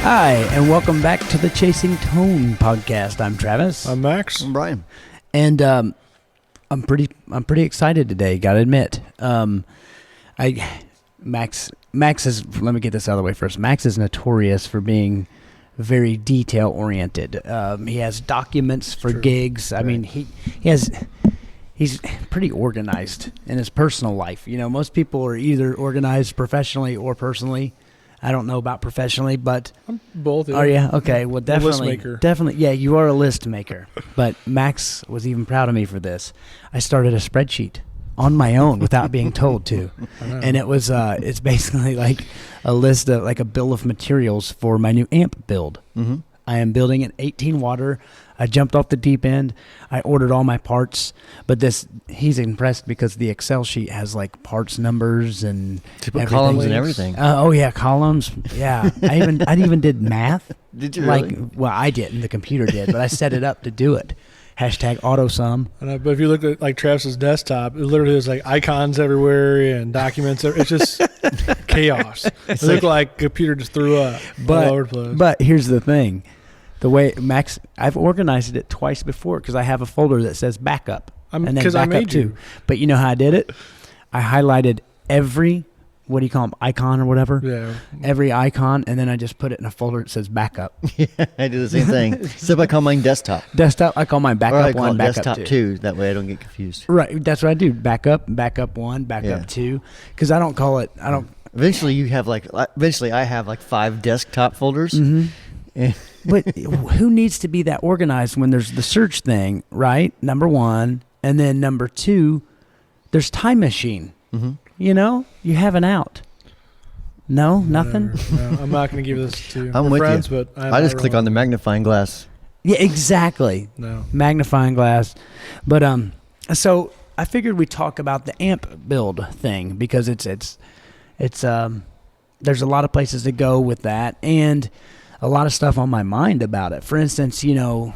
Hi, and welcome back to the Chasing Tone podcast. I'm Travis. I'm Max. I'm Brian. And I'm pretty excited today, gotta admit. Max is, let me get this out of the way first. Max is notorious for being very detail oriented. He has documents for gigs. I mean, he's pretty organized in his personal life. You know, most people are either organized professionally or personally. I don't know about professionally, but I'm both. Oh yeah, okay. Well, definitely, yeah, you are a list maker. But Max was even proud of me for this. I started a spreadsheet on my own without being told to, and it's basically like a list of like a bill of materials for my new amp build. Mm-hmm. I am building an 18 water. I jumped off the deep end. I ordered all my parts, but he's impressed because the Excel sheet has like parts numbers and columns and everything. Oh yeah, columns. Yeah, I even did math. Did you really? Well, I didn't. The computer did, but I set it up to do it. Hashtag AutoSum. But if you look at like Travis's desktop, it literally has like icons everywhere and documents. It's just chaos. It looked like computer just threw up all over the place. But here's the thing. The way Max, I've organized it twice before because I have a folder that says backup. And then backup too. But you know how I did it? I highlighted every, what do you call them, icon or whatever? Yeah. Every icon, and then I just put it in a folder that says backup. Yeah, I do the same thing. Except I call mine desktop. Desktop, I call mine backup 1, backup desktop 2. That way I don't get confused. Right, that's what I do. Backup 1, backup 2. Because I don't call it, Eventually I have like 5 desktop folders. Mm-hmm. But who needs to be that organized when there's the search thing, right? Number 1. And then number 2, there's Time Machine. Mm-hmm. You know, you have an out. No, nothing? No, I'm not going to give this to you. I'm with friends, you. But I just click on the magnifying glass. Yeah, exactly. No. Magnifying glass. But so I figured we'd talk about the amp build thing because it's there's a lot of places to go with that and a lot of stuff on my mind about it. For instance, you know,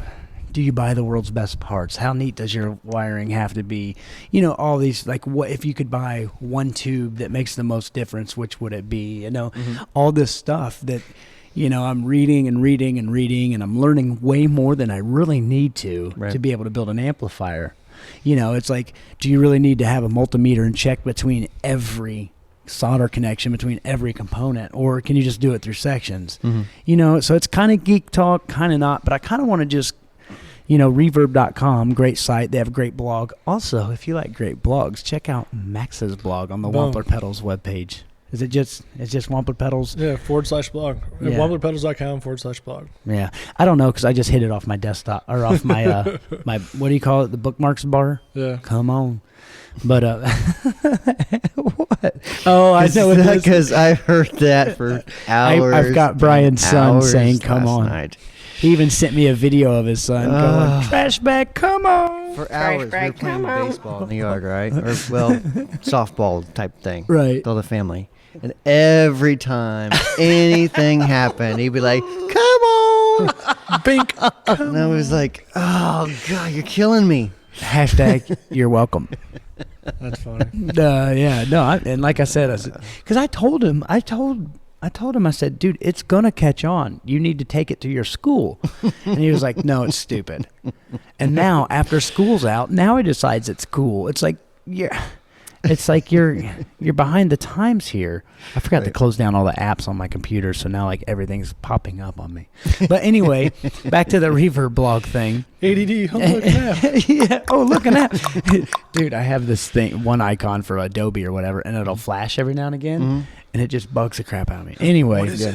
do you buy the world's best parts? How neat does your wiring have to be? You know, all these, like, what if you could buy one tube that makes the most difference, which would it be? You know, all this stuff that, you know, I'm reading, and I'm learning way more than I really need to be able to build an amplifier. You know, it's like, do you really need to have a multimeter and check between every solder connection between every component, or can you just do it through sections? You know, so it's kind of geek talk, kind of not, but I kind of want to just, you know, reverb.com, great site. They have a great blog. Also, if you like great blogs, check out Max's blog on the Wampler Pedals webpage. Is it just, it's just Wampler Pedals? Yeah, /blog. Yeah. Wamplerpedals.com/blog. Yeah. I don't know, because I just hit it off my desktop, or off my, my, what do you call it, the bookmarks bar? Yeah. Come on. But what? Oh, I know it is. Because I heard that for hours. I've got Brian's son saying, "Come on." Night. He even sent me a video of his son going, "Trash bag, come on!" For hours, we were playing baseball in the yard, right? Or softball type thing, right? With all the family, and every time anything happened, he'd be like, "Come on, Bink!" And I was like, "Oh God, you're killing me." Hashtag, you're welcome. That's funny. Yeah, no, and like I said, because I told him, I said, dude, it's gonna catch on. You need to take it to your school. And he was like, no, it's stupid. And now, after school's out, now he decides it's cool. It's like, yeah. It's like you're behind the times here. I forgot to close down all the apps on my computer, so now like everything's popping up on me. But anyway, back to the Reverb blog thing. ADD. Oh, look at that. Yeah. Oh, look at that. Dude, I have this thing, one icon for Adobe or whatever, and it'll flash every now and again, and it just bugs the crap out of me. Anyway, yeah,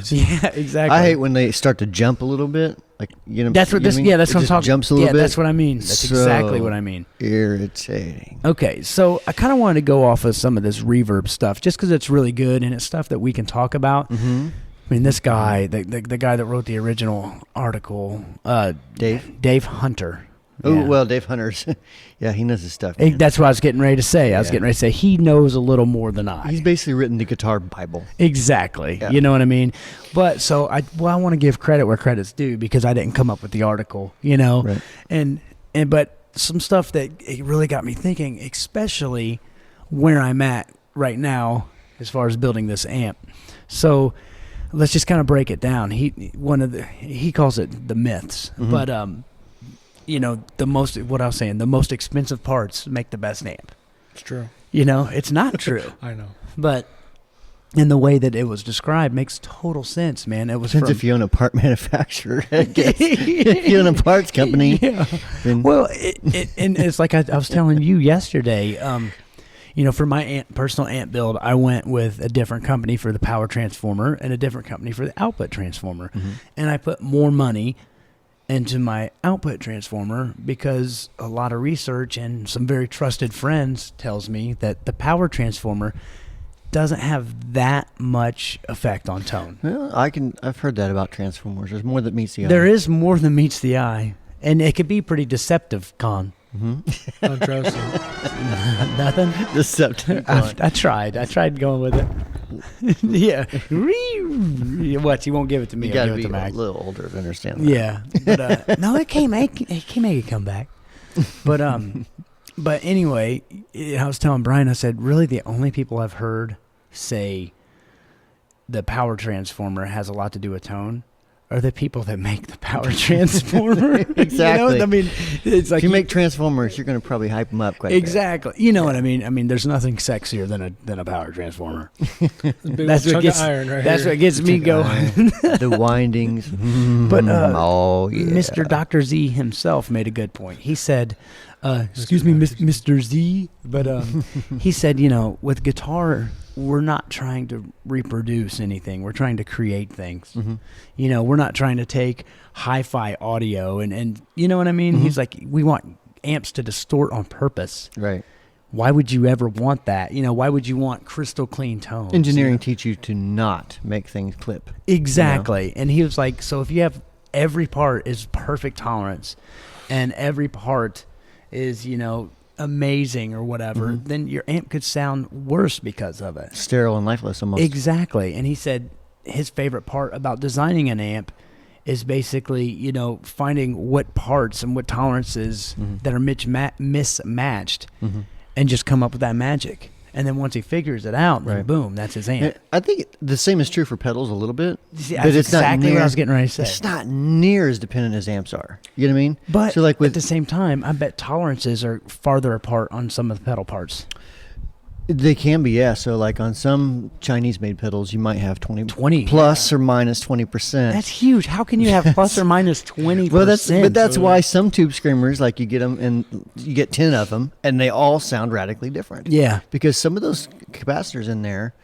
exactly. I hate when they start to jump a little bit. Like, you know, that's what this. Yeah, that's what I'm talking. Jumps a little bit. That's what I mean. That's exactly what I mean. Irritating. Okay, so I kind of wanted to go off of some of this reverb stuff, just because it's really good and it's stuff that we can talk about. I mean, this guy, the guy that wrote the original article, Dave Hunter. Oh, yeah. well, Dave Hunter's, yeah, he knows his stuff. That's what I was getting ready to say. I was getting ready to say he knows a little more than I. He's basically written the guitar Bible. Exactly. Yeah. You know what I mean? But so I want to give credit where credit's due, because I didn't come up with the article, you know? Right. But some stuff that it really got me thinking, especially where I'm at right now as far as building this amp. So let's just kind of break it down. He calls it the myths, but the most expensive parts make the best amp. It's true. It's not true. I know. But in the way that it was described makes total sense, man. It was Depends if you own a part manufacturer. I guess. If you own a parts company. Yeah. Well, and it's like I was telling you yesterday, for my personal amp build, I went with a different company for the power transformer and a different company for the output transformer. And I put more money into my output transformer because a lot of research and some very trusted friends tells me that the power transformer doesn't have that much effect on tone. Well, I've heard that about transformers. There's more that meets the eye. There is more than meets the eye, and it could be pretty deceptive, Con. Don't trust him. Nothing? Deceptive. I tried going with it. Yeah. What? You won't give it to me. You I'll got to give it be to a Mac. little older to understand that. Yeah. But no, it can't make it come back. But anyway, I was telling Brian, I said, really the only people I've heard say the power transformer has a lot to do with tone are the people that make the power transformer. Exactly. I mean, it's like if you make transformers, you're going to probably hype them up quite a bit. Exactly. You know what I mean? I mean, there's nothing sexier than a power transformer. That's what gets me going. The windings. But oh yeah. Mr. Dr. Z himself made a good point. He said, excuse me, Mr. Z, but he said, with guitar, we're not trying to reproduce anything. We're trying to create things. We're not trying to take hi-fi audio and you know what I mean? He's like, we want amps to distort on purpose. Right. Why would you ever want that? Why would you want crystal clean tones? Engineering teach you to not make things clip. Exactly. And he was like, so if you have every part is perfect tolerance and every part is, amazing or whatever, then your amp could sound worse because of it. Sterile and lifeless almost. Exactly. And he said his favorite part about designing an amp is basically, finding what parts and what tolerances that are mismatched and just come up with that magic. And then once he figures it out, then boom, that's his amp. I think the same is true for pedals a little bit. See, but that's it's exactly not near, what I was getting ready to say. It's not near as dependent as amps are. You know what I mean? But so like at the same time, I bet tolerances are farther apart on some of the pedal parts. They can be, yeah. So like on some Chinese-made pedals, you might have 20 plus or minus 20%. That's huge. How can you have plus or minus 20%? Well, that's why some tube screamers, like you get them and you get 10 of them, and they all sound radically different. Yeah, because some of those capacitors in there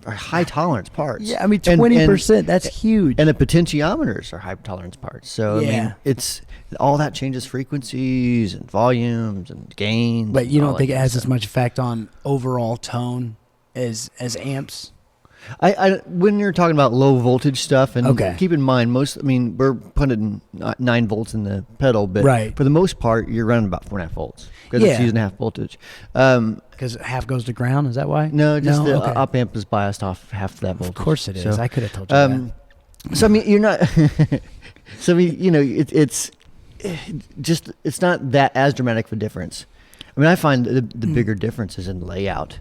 are high tolerance parts. Yeah, I mean 20%. That's huge. And the potentiometers are high tolerance parts. So yeah. I mean, it's all that changes frequencies and volumes and gains. But you don't think it has as much effect on overall tone as amps? I when you're talking about low voltage stuff, and keep in mind we're putting 9 volts in the pedal, but for the most part you're running about 4.5 volts because it's using half voltage. Because half goes to ground, is that why? No, just the op amp is biased off half that voltage. Of course it is. So, I could have told you that. So I mean, you're not. So I mean, it's just it's not that as dramatic of a difference. I mean, I find the bigger difference is in layout.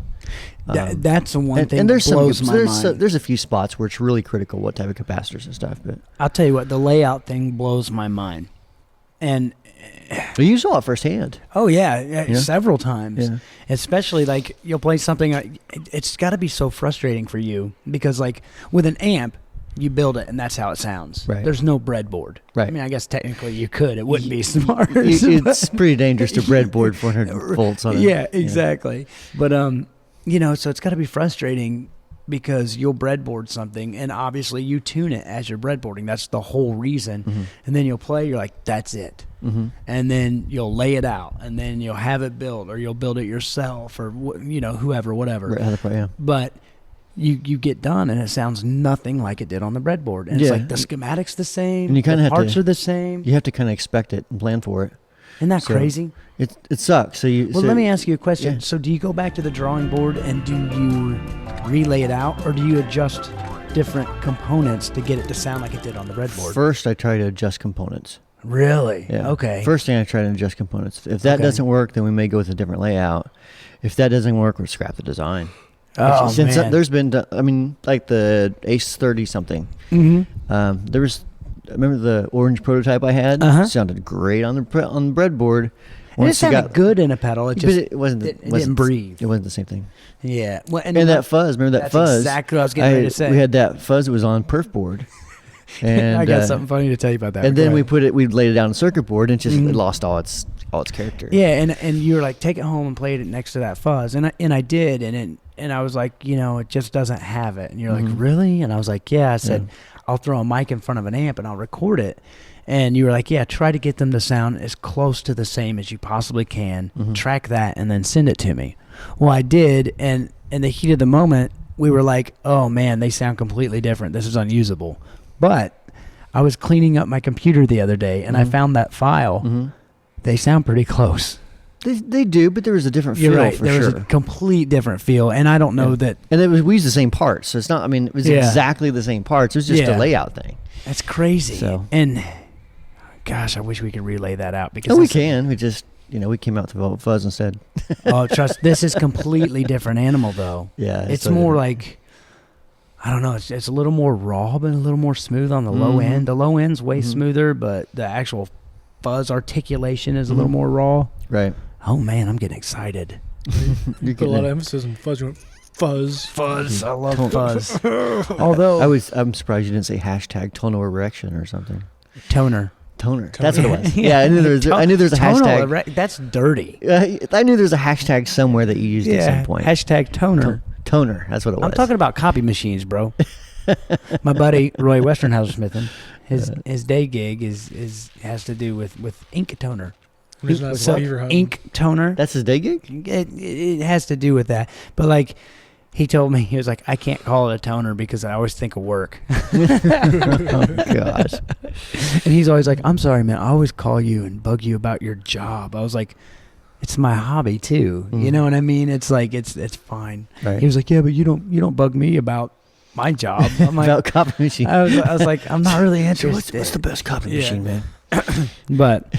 That's the one thing and that blows my mind. There's a few spots where it's really critical what type of capacitors and stuff. But I'll tell you what, the layout thing blows my mind. And you saw it firsthand. Oh yeah, several times. Yeah. Especially like you'll play something. It's got to be so frustrating for you because like with an amp, you build it and that's how it sounds. Right. There's no breadboard. Right. I mean, I guess technically you could. It wouldn't be smart. It's pretty dangerous to breadboard 400 volts on it. Yeah, exactly. But so it's got to be frustrating because you'll breadboard something and obviously you tune it as you're breadboarding. That's the whole reason. And then you'll play. You're like, that's it. And then you'll lay it out, and then you'll have it built, or you'll build it yourself, or whoever, whatever. Right, but you get done, and it sounds nothing like it did on the breadboard. And it's like the schematic's the same, and you the parts are the same. You have to kind of expect it and plan for it. Isn't that crazy? It sucks. Let me ask you a question. Yeah. So do you go back to the drawing board and do you relay it out, or do you adjust different components to get it to sound like it did on the breadboard? First, I try to adjust components. Really? Yeah. Okay. First thing I try to adjust components. If that doesn't work, then we may go with a different layout. If that doesn't work, we'll scrap the design. Oh, Since man. there's been, I mean, like the Ace 30 something. There was, I remember the orange prototype I had. Sounded great on the breadboard. And it sounded good in a pedal. It just it wasn't. It didn't breathe. It wasn't the same thing. Yeah. Well, and that fuzz. Remember that that's fuzz? Exactly what I was getting ready to say. We had that fuzz that was on perf board. And I got something funny to tell you about that. And then we laid it down on circuit board, and it just lost all its character. Yeah, and you were like, take it home and play it next to that fuzz, and I did, and I was like, it just doesn't have it, and you're like, really? And I was like, yeah. I said, I'll throw a mic in front of an amp and I'll record it. And you were like, yeah, try to get them to sound as close to the same as you possibly can. Track that and then send it to me. Well, I did, and in the heat of the moment, we were like, oh man, they sound completely different. This is unusable. But I was cleaning up my computer the other day, and I found that file. They sound pretty close. They do, but there was a different feel. You're right. For there was a complete different feel, and I don't know that. And we used the same parts, so it's not. I mean, it was exactly the same parts. It was just a layout thing. That's crazy. So. And gosh, I wish we could relay that out because we can. We just we came out to fuzz instead. Oh, trust. This is completely different animal though. Yeah, it's more like, I don't know. It's a little more raw, but a little more smooth on the low end. The low end's way smoother, but the actual fuzz articulation is a little more raw. Right. Oh man, I'm getting excited. You put a lot of emphasis on fuzz. You went fuzz. I love fuzz. Although I'm surprised you didn't say hashtag tonal erection or something. Toner. That's what it was. Yeah, I knew there was a hashtag. That's dirty. I knew there was a hashtag somewhere that you used at some point. Hashtag toner. Toner. That's what it was. I'm talking about copy machines, bro. My buddy Roy Westernhauser-Smithen, his day gig has to do with ink toner. Ink toner. That's his day gig? It has to do with that. But like, he told me, he was like, I can't call it a toner because I always think of work. Oh, gosh. And he's always like, I'm sorry, man. I always call you and bug you about your job. I was like, it's my hobby too. You know what I mean? It's like, it's fine. Right. He was like, yeah, but you don't bug me about my job. I'm like, about copy machine. I was like, I'm not really interested. What's the best copy machine, man? But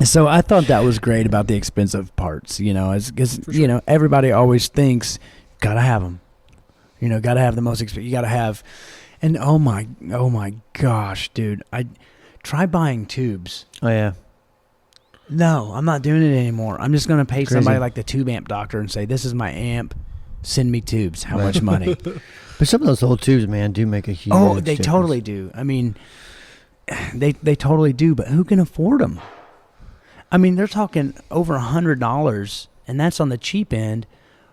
so I thought that was great about the expensive parts, because everybody always thinks gotta have them, gotta have the most expensive. You gotta have, and oh my gosh, dude, I try buying tubes. Oh yeah. No, I'm not doing it anymore. I'm just gonna pay somebody like the tube amp doctor and say, this is my amp. Send me tubes. How much money? But some of those old tubes, man, do make a huge difference. difference. Totally do. I mean, they totally do. But who can afford them? I mean, they're talking over $100, and that's on the cheap end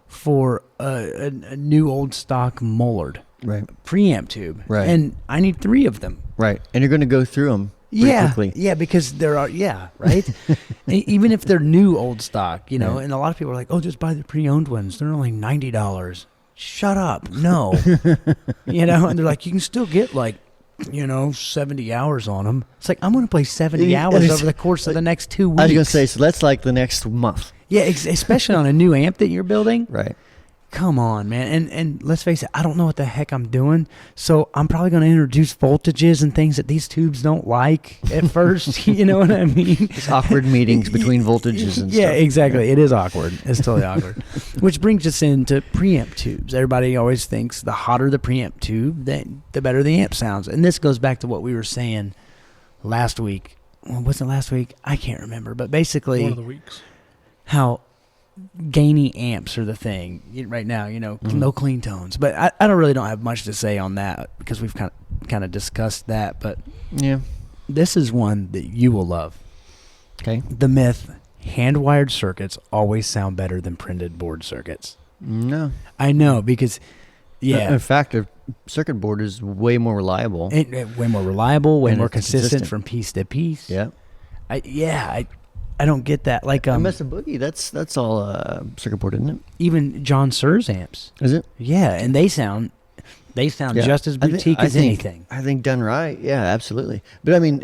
for a new old stock Mullard preamp tube. Right. And I need 3 of them. Right. And you're going to go through them quickly. Yeah, because there are, right? Even if they're new old stock, and a lot of people are like, oh, just buy the pre-owned ones. They're only $90. Shut up. No. And they're like, you can still get 70 hours on them. It's like, I'm going to play 70 hours over the course of the next 2 weeks. I was going to say, so that's like the next month. Yeah, especially on a new amp that you're building. Right. Come on, man. And let's face it, I don't know what the heck I'm doing. So I'm probably going to introduce voltages and things that these tubes don't like at first. You know what I mean? It's awkward meetings between voltages and stuff. Yeah, exactly. It is awkward. It's totally awkward. Which brings us into preamp tubes. Everybody always thinks the hotter the preamp tube, the better the amp sounds. And this goes back to what we were saying last week. Well, was it last week? I can't remember. But basically, one of the weeks. How gainy amps are the thing right now, no clean tones. But I don't have much to say on that because we've kind of discussed that. But yeah, this is one that you will love. Okay. The myth: hand-wired circuits always sound better than printed board circuits. No, I know because in fact, a circuit board is way more reliable. Way more reliable, way more consistent from piece to piece. Yeah. I don't get that. Like Mesa Boogie, that's all circuit board, isn't it? Even John Sear's amps. Is it? Yeah, and they sound just as boutique as anything. I think done right, yeah, absolutely. But I mean,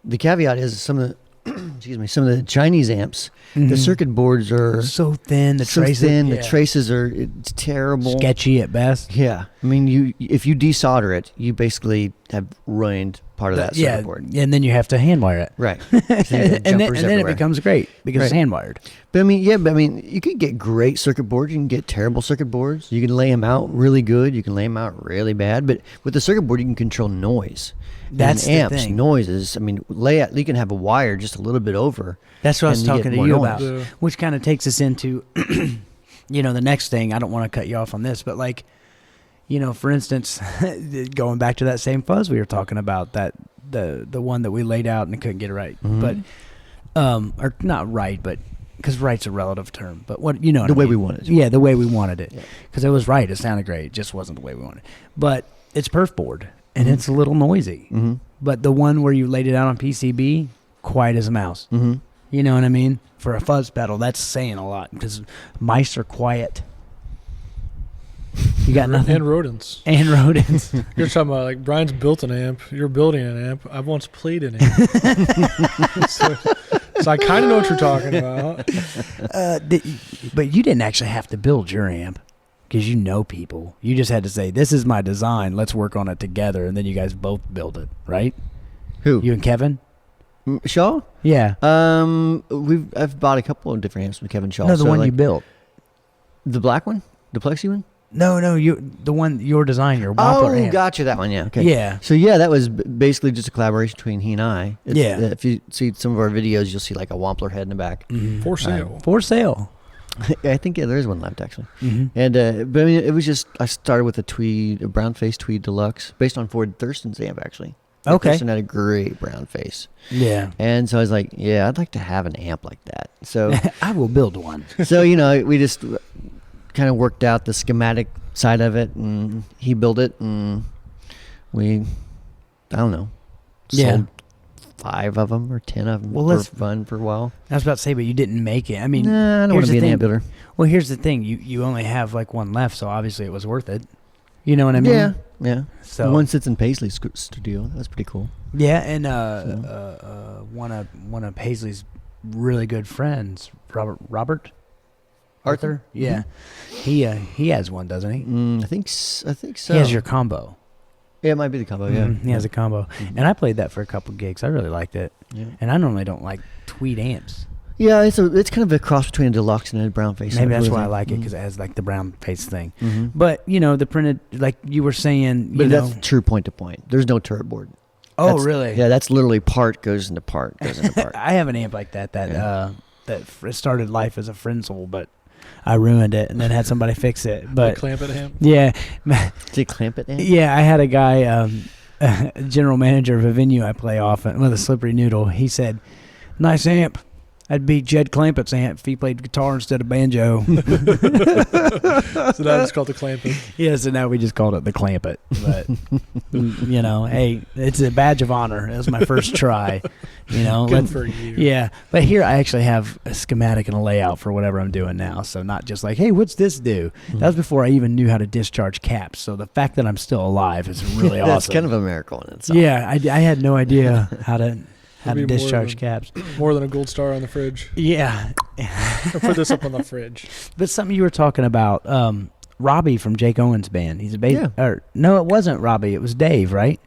the caveat is some of the Chinese amps, the circuit boards are so thin. The traces it's terrible, sketchy at best. Yeah, I mean, if you desolder it, you basically have ruined part of that circuit board. And then you have to hand wire it. Right. and then it becomes great because it's hand wired. But you could get great circuit boards. You can get terrible circuit boards. You can lay them out really good. You can lay them out really bad. But with the circuit board, you can control noise. That's and amps, the thing. Noises. I mean, layout. You can have a wire just a little bit over. That's what I was talking to you about, which kind of takes us into, the next thing. I don't want to cut you off on this, but like, for instance, going back to that same fuzz we were talking about, that the one that we laid out and couldn't get it right, but or not right, but because right's a relative term, but what the way we wanted it. Yeah, the way we wanted it, because it was right. It sounded great. It just wasn't the way we wanted it. But it's perf board and it's a little noisy. But the one where you laid it out on PCB, quiet as a mouse. You know what I mean? For a fuzz pedal, that's saying a lot because mice are quiet. You got nothing? And rodents. And rodents. You're talking about, like, Brian's built an amp. You're building an amp. I've once played an amp. so I kind of know what you're talking about. But you didn't actually have to build your amp because you know people. You just had to say, this is my design. Let's work on it together. And then you guys both build it, right? Who? You and Kevin? Shaw? Yeah. I've bought a couple of different amps from Kevin Shaw. No, the one you built. The black one? The Plexi one? No, the one, your design, your Wampler Amp. Gotcha, that one, yeah. Okay. Yeah. So, that was basically just a collaboration between he and I. If you see some of our videos, you'll see like a Wampler head in the back. For sale. For sale. I think, there is one left, actually. And, but I mean, it was just, I started with a brown face Tweed Deluxe, based on Ford Thurston's amp, actually. Okay. Thurston had a great brown face. Yeah. And so I was like, I'd like to have an amp like that. So I will build one. So, we just kind of worked out the schematic side of it, and he built it, and I don't know, sold 5 of them or 10 of them for fun for a while. I was about to say, but you didn't make it. I mean, I don't want to be an amp builder. Well, here's the thing. You only have like one left, so obviously it was worth it. You know what I mean? Yeah. So one sits in Paisley's studio. That's pretty cool. Yeah, and one of Paisley's really good friends, Robert Arthur. Yeah, he has one, doesn't he? I think so. He has your combo. Yeah, it might be the combo. Yeah, he has a combo, and I played that for a couple gigs. I really liked it. Yeah, and I normally don't like Tweed amps. Yeah, it's kind of a cross between a deluxe and a brown face. Maybe that's why I like it, because it has like the brown face thing. But the printed, like you were saying, that's true point to point. There's no turret board. Oh, really? Yeah, that's literally part goes into part goes into part. I have an amp like that started life as a Frenzel, but I ruined it and then had somebody fix it. But clamp it amp. Yeah. Did you clamp it amp? Yeah, I had a guy, general manager of a venue I play off with a Slippery Noodle. He said, "Nice amp. I'd beat Jed Clampett's amp if he played guitar instead of banjo." So now it's called the Clampet. Yeah, so now we just called it the Clampet. But, hey, it's a badge of honor. It was my first try. Good for you. Yeah, but here I actually have a schematic and a layout for whatever I'm doing now. So not just like, hey, what's this do? That was before I even knew how to discharge caps. So the fact that I'm still alive is really awesome. That's kind of a miracle in itself. Yeah, I had no idea how to discharge caps. More than a gold star on the fridge. Yeah. I'll put this up on the fridge. But something you were talking about, Robbie from Jake Owens' band. He's a bass. Yeah. No, it wasn't Robbie. It was Dave, right?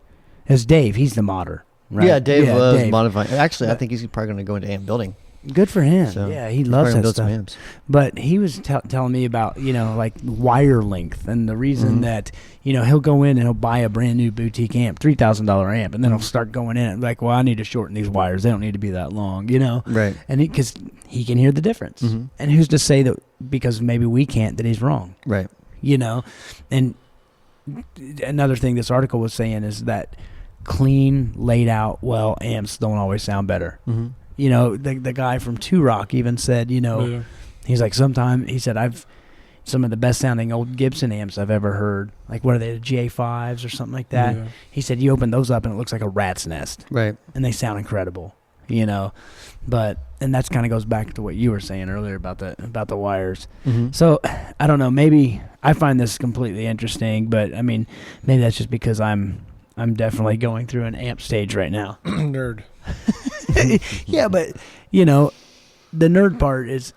It was Dave. He's the modder. Right? Yeah, Dave loves modifying. Actually, I think he's probably going to go into amp building. Good for him. So yeah, he loves that stuff. But he was telling me about, like wire length, and the reason that, he'll go in and he'll buy a brand new boutique amp, $3,000 amp, and then he'll start going in and like, well, I need to shorten these wires. They don't need to be that long, Right. And because he can hear the difference. And who's to say that because maybe we can't, that he's wrong. Right. And another thing this article was saying is that clean, laid out, amps don't always sound better. The guy from Two Rock even said, he's like, he said, I've some of the best sounding old Gibson amps I've ever heard. Like, what are they, the GA5s or something like that? Yeah. He said, you open those up and it looks like a rat's nest. Right. And they sound incredible, But, and that's kind of goes back to what you were saying earlier about the wires. So, I don't know, maybe I find this completely interesting, but I mean, maybe that's just because I'm definitely going through an amp stage right now. Nerd. Yeah, but the nerd part is,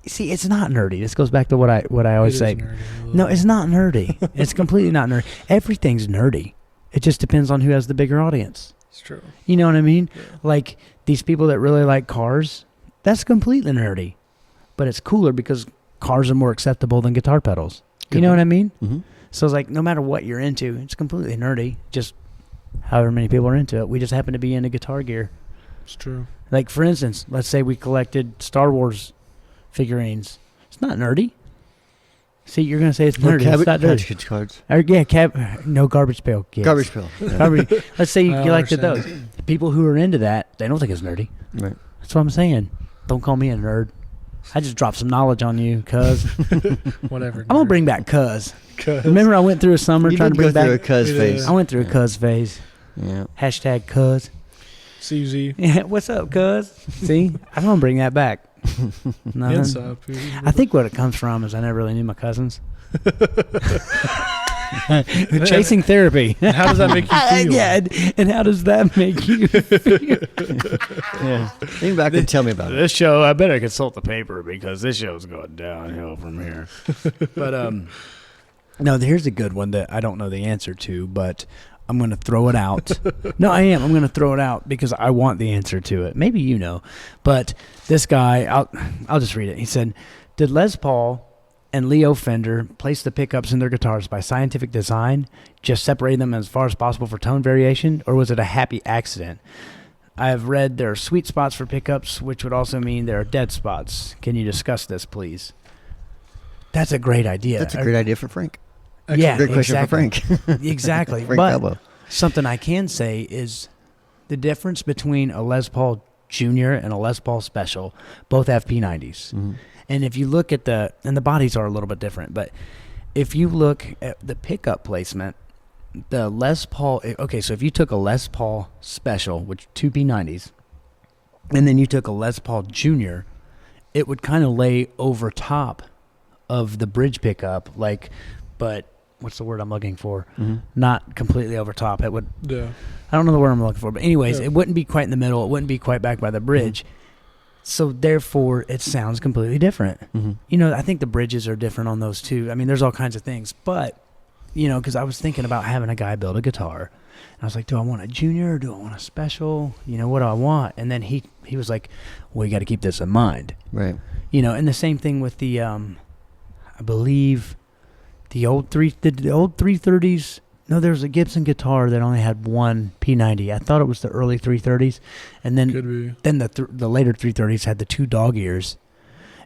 see, it's not nerdy. This goes back to what I always say. No, it's not nerdy. It's completely not nerdy. Everything's nerdy. It just depends on who has the bigger audience. It's true. You know what I mean? Yeah. Like these people that really like cars, that's completely nerdy. But it's cooler because cars are more acceptable than guitar pedals. You know what I mean? Mm-hmm. So it's like no matter what you're into, it's completely nerdy. Just however many people are into it. We just happen to be into guitar gear. It's true. Like for instance, let's say we collected Star Wars figurines. It's not nerdy. See, you're gonna say it's nerdy. It's not nerdy. Cards. No garbage pail kids. Garbage pail. Yeah. Let's say you I collected those. understand. People who are into that, they don't think it's nerdy. Right. That's what I'm saying. Don't call me a nerd. I just dropped some knowledge on you, cuz. Whatever. I'm gonna bring back cuz. 'Cause Remember, I went through a summer You trying did to bring go through a back. cuz Yeah. phase. I went through a Yeah. cuz phase. Yeah. Hashtag cuz. CZ. Yeah, what's up, cuz? See, I'm gonna bring that back. Nothing. Hands up. I think what it comes from is I never really knew my cousins. Chasing therapy. How does that make you feel? Yeah, and how does that make you feel? Yeah. Think back and tell me about it. This show, I better consult the paper because this show's going downhill from here. But no, here's a good one that I don't know the answer to, but I'm going to throw it out. No, I am. I'm going to throw it out because I want the answer to it. Maybe you know, but this guy, I'll just read it. He said, "Did Les Paul and Leo Fender place the pickups in their guitars by scientific design, just separating them as far as possible for tone variation, or was it a happy accident? I have read there are sweet spots for pickups, which would also mean there are dead spots. Can you discuss this, please?" That's a great idea. That's a great idea for Frank. Yeah, Great question exactly. for Frank. Exactly. Frank But Elbow. something I can say is the difference between a Les Paul Junior and a Les Paul Special, both have P90s. Mhm. And if you look at the bodies are a little bit different, but if you look at the pickup placement, the Les Paul, okay, so if you took a Les Paul Special, which two P90s, and then you took a Les Paul Junior, it would kind of lay over top of the bridge pickup, but what's the word I'm looking for? Mhm. Not completely over top. It would, Yeah. I don't know the word I'm looking for, but anyways, Yeah. it wouldn't be quite in the middle. It wouldn't be quite back by the bridge. So therefore, it sounds completely different. Mhm. You know, I think the bridges are different on those too. I mean, there's all kinds of things, but you know, because I was thinking about having a guy build a guitar, and I was like, do I want a Junior or do I want a Special? You know, what do I want? And then he was like, well, you got to keep this in mind. Right. You know, and the same thing with the, I believe, the old 330s. No, there was a Gibson guitar that only had one P90. I thought it was the early 330s, and then Could be. the later 330s had the two dog ears.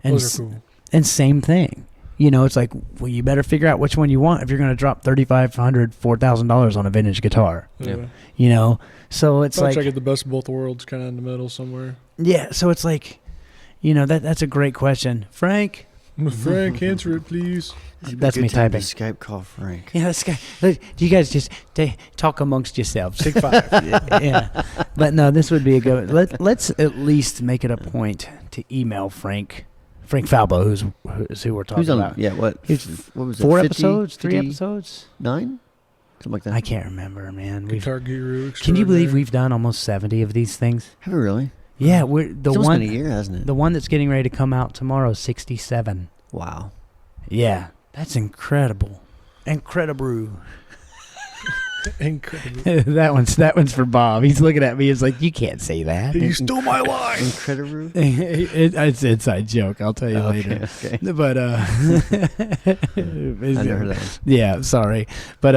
And Those are cool. and same thing. You know, it's like, well, you better figure out which one you want if you're going to drop $3,500, $4,000 on a vintage guitar. Yeah. You know, so it's Probably like, try to get the best of both worlds, kind of in the middle somewhere. yeah. So it's like, you know, that's a great question, Frank. Frank, answer it, please. That's Good me time to typing. Mm-hmm. Skype call Frank. Yeah, this guy. Do you guys just talk amongst yourselves? Take 5. Yeah, but no, this would be a good. Let's at least make it a point to email Frank Falbo, who's who we're talking Who's on? about. Yeah. What? He's What was it? 4 50, episodes, 3 50, episodes. 9? Something like that. I can't remember, man. Guitar guru. Can you believe extraordinaire. we've done almost 70 of these things? Have we really? Yeah, we're the It's almost one. been a year, hasn't it? The one that's getting ready to come out tomorrow is 67. Wow. Yeah, that's incredible. Incredible. Incredible. that one's for Bob. He's looking at me. He's like, you can't say that. You stole my line. Incredible. It's an inside joke. I'll tell you Okay. later. Okay. But I never heard that one. yeah, sorry. But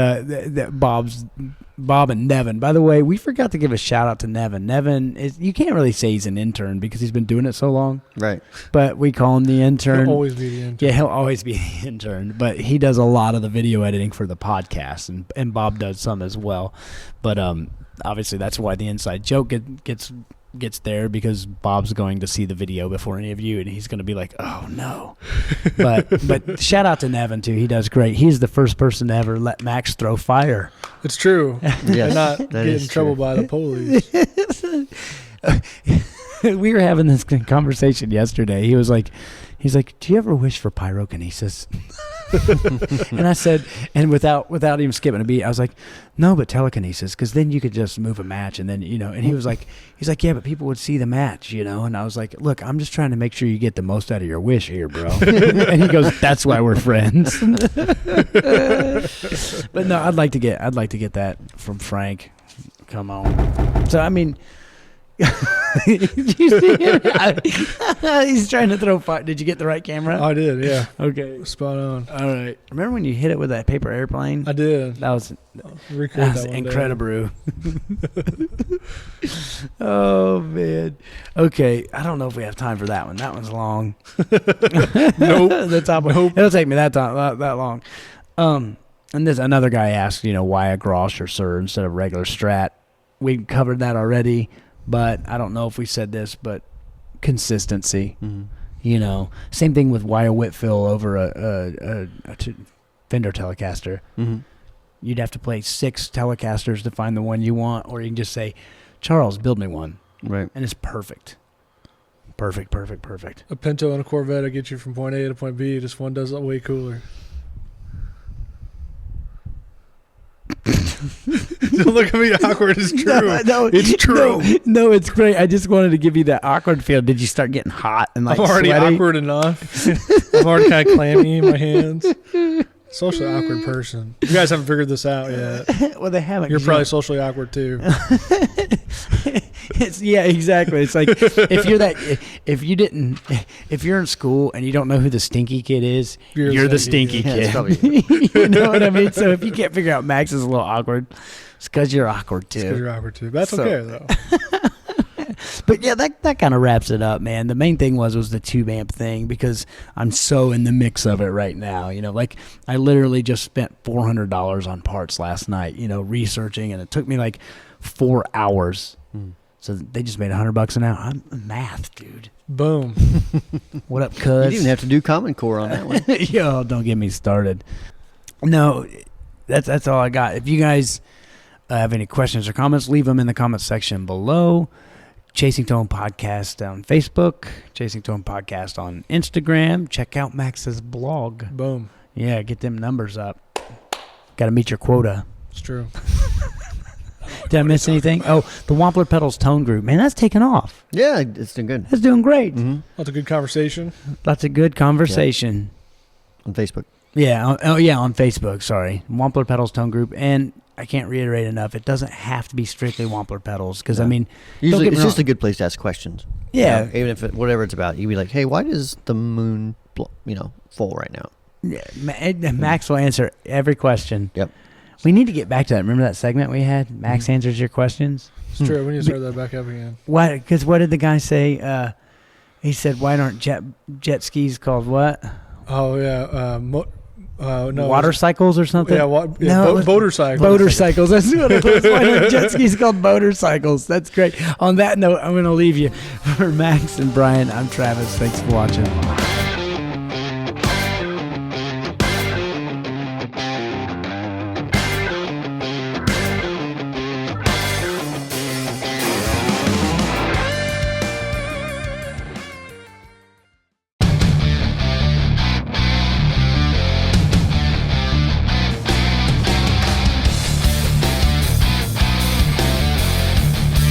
Bob and Nevin. By the way, we forgot to give a shout out to Nevin. Nevin is, you can't really say he's an intern because he's been doing it so long, Right. but we call him the intern. He'll always be the intern. Yeah, he'll always be the intern, but he does a lot of the video editing for the podcast, and Bob does some as well. But obviously that's why the inside joke gets there, because Bob's going to see the video before any of you, and he's going to be like, oh no. but shout out to Nevin too. He does great. He's the first person to ever let Max throw fire. It's true. Yes, And not that get is in trouble true. by the police. We were having this conversation yesterday. He's like, do you ever wish for pyrokinesis? And I said, and without even skipping a beat, I was like, no, but telekinesis, because then you could just move a match, and then, and he's like, yeah, but people would see the match, and I was like, look, I'm just trying to make sure you get the most out of your wish here, bro. And he goes, that's why we're friends. But no, I'd like to get that from Frank. Come on. So I mean, did you see it? He's trying to throw fire. Did you get the right camera? I did, yeah. Okay. Spot on. All right. Remember when you hit it with that paper airplane? I did. That was Recreate that one incredible. Oh man. Okay. I don't know if we have time for that one. That one's long. Nope. The top one. Nope. It'll take me that long. And there's another guy asked, why a grosh or sir instead of regular strat. We covered that already. But I don't know if we said this, but consistency. Mm-hmm. Same thing with why a Whitfill over a Fender Telecaster. Mm-hmm. You'd have to play 6 Telecasters to find the one you want, or you can just say, Charles, build me one. Right. And it's perfect. Perfect. A Pinto and a Corvette will get you from point A to point B. Just one does it way cooler. Don't look at me awkward. It's true. No, it's true. No, it's great. I just wanted to give you that awkward feel. Did you start getting hot and like I'm already sweaty? awkward enough. I'm already kind of clammy in my hands. Socially awkward person. You guys haven't figured this out yet. Well, they haven't. You're probably socially awkward too. Yeah, exactly. It's like if you're in school and you don't know who the Stinky Kid is, you're the Stinky Kid. You know what I mean? So if you can't figure out Max is a little awkward, it's because you're awkward too. It's because you're awkward too. That's okay though. But yeah, that kind of wraps it up, man. The main thing was the tube amp thing, because I'm so in the mix of it right now. Like I literally just spent $400 on parts last night, researching, and it took me like 4 hours. So they just made $100 an hour. I'm math, dude. Boom. What up, cuz? You didn't even have to do Common Core on that one. Yo, don't get me started. No, that's all I got. If you guys have any questions or comments, leave them in the comments section below. Chasing Tone Podcast on Facebook, Chasing Tone Podcast on Instagram. Check out Max's blog. Boom. Yeah, get them numbers up. Got to meet your quota. It's true. Did I miss anything? Oh, the Wampler Pedals Tone Group. Man, that's taken off. Yeah, it's doing good. That's doing great. Mm-hmm. Lots of good conversation. Lots of good conversation. Yeah. On Facebook. Yeah. On Facebook. Sorry. Wampler Pedals Tone Group. And I can't reiterate enough, it doesn't have to be strictly Wampler pedals, because, I mean... Usually it's just a good place to ask questions. Yeah. Even if whatever it's about. You'd be like, hey, why does the moon, full right now? Yeah, Max will answer every question. Yep. We need to get back to that. Remember that segment we had? Max answers your questions? It's true. We need to start that back up again. Why? Because what did the guy say? He said, why aren't jet skis called what? Oh, yeah. No, water cycles or something? Yeah, boater cycles. Boater cycles. That's what it was. Why aren't jet skis called boater cycles? That's great. On that note, I'm going to leave you. For Max and Brian, I'm Travis. Thanks for watching.